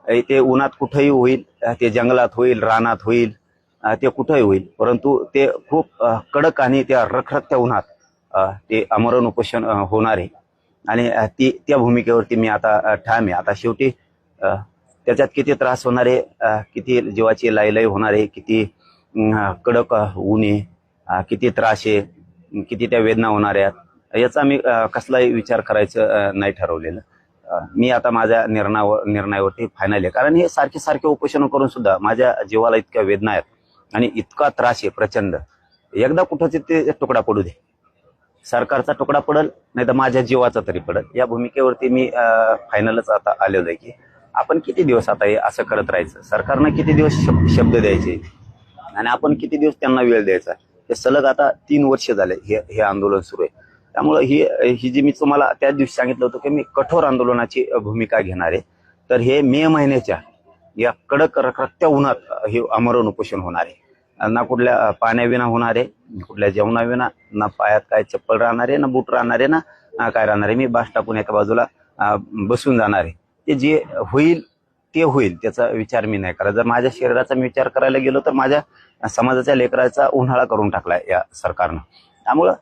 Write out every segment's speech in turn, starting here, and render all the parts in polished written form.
ते उन्हात कुठेही होईल, ते जंगलात होईल, रानात होईल, ते कुठेही होईल, परंतु ते खूप कडक आणि त्या रखरखत्या उन्हात ते आमरण उपोषण होणार आहे. आणि त्या भूमिकेवरती मी आता ठाम आहे. आता शेवटी त्याच्यात किती त्रास होणार आहे, किती जीवाची लायलय होणार आहे, किती कडक ऊन आहे, किती त्रास आहे, किती त्या वेदना होणार आहेत, याचा मी कसलाही विचार करायचं नाही ठरवलेलं. मी आता माझ्या निर्णयावरती फायनल आहे. कारण हे सारखे सारखे उपोषण करून सुद्धा माझ्या जीवाला इतक्या वेदना आहेत आणि इतका त्रास आहे प्रचंड. एकदा कुठंच ते तुकडा पडू दे, सरकारचा तुकडा पडल नाही तर माझ्या जीवाचा तरी पडल. या भूमिकेवरती मी फायनलच आता आलेलो आहे की आपण किती दिवस आता हे असं करत राहायचं, सरकारनं किती दिवस शब्द द्यायचे आणि आपण किती दिवस त्यांना वेळ द्यायचा. हे सलग आता 3 वर्ष झाले हे आंदोलन सुरू आहे. त्यामुळं ही जी मी तुम्हाला त्या दिवशी सांगितलं होतं की मी कठोर आंदोलनाची भूमिका घेणार आहे, तर हे मे महिन्याच्या या कडक रखरखत्या उन्हात हे आमरण उपोषण होणार आहे. ना कुठल्या पाण्याविना होणार आहे, कुठल्या जेवणाविना, ना पायात काय चप्पल राहणार आहे, ना बूट राहणार आहे, ना काय राहणार आहे. मी बास टाकून एका बाजूला बसून जाणार आहे. ते जे होईल ते होईल, त्याचा विचार मी नाही करत. जर माझ्या शरीराचा मी विचार करायला गेलो तर माझ्या समाजाच्या लेकराचा उन्हाळा करून टाकलाय या सरकारनं. त्यामुळं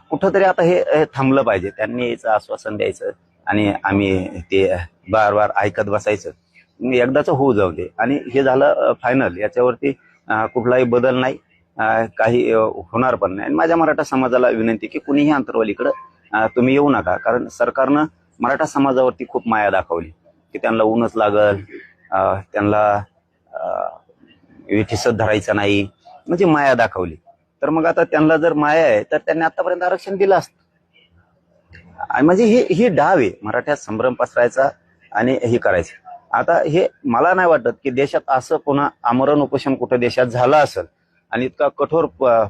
कुठंतरी आता हे थांबलं पाहिजे. त्यांनी याचं आश्वासन द्यायचं आणि आम्ही ते बार बार ऐकत बसायचं. एकदाच होऊ जाऊ दे आणि हे झालं फायनल. याच्यावरती कुठलाही बदल नाही, काही होणार पण नाही. आणि माझ्या मराठा समाजाला विनंती की कुणीही अंतरवालीकडं तुम्ही येऊ नका. कारण सरकारनं मराठा समाजावरती खूप माया दाखवली की त्यांना ऊनच लागल, त्यांना विठीसच धरायचं नाही, म्हणजे माया दाखवली. तर मग आता त्यांना जर माया आहे तर त्यांनी आतापर्यंत आरक्षण दिलं असतं. म्हणजे ही डाव आहे मराठ्यात संभ्रम पसरायचा आणि हे करायचं. आता हे मला नाही वाटत की देशात असं पुन्हा आमरण उपोषण कुठं देशात झालं असेल आणि इतका कठोर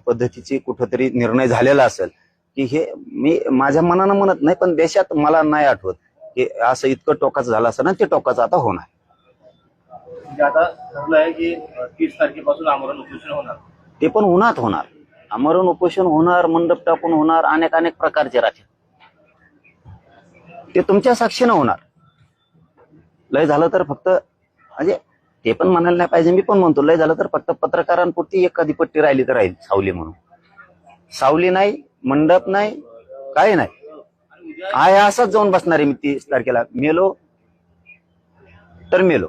पद्धतीची कुठंतरी निर्णय झालेला असेल की हे मी माझ्या मनानं म्हणत नाही, पण देशात मला नाही आठवत की असं इतकं टोकाचं झालं असं ना. ते टोकाचं आता होणार. म्हणजे आता ठरलं आहे की 30 तारखेपासून आमरण उपोषण होणार, ते पण उन्हात होणार. आमरण उपोषण होणार, मंडप टाकून होणार, अनेक प्रकारचे राहतील. ते तुमच्या साक्षीनं होणार. लय झालं तर फक्त म्हणजे ते पण म्हणायला नाही पाहिजे, मी पण म्हणतो लय झालं तर फक्त पत्रकारांपुरती एखादी पट्टी राहिली तर राहील, सावली म्हणून. सावली नाही, मंडप नाही, काही नाही. असंच जाऊन बसणार आहे मी 30 तारखेला. मेलो तर मेलो.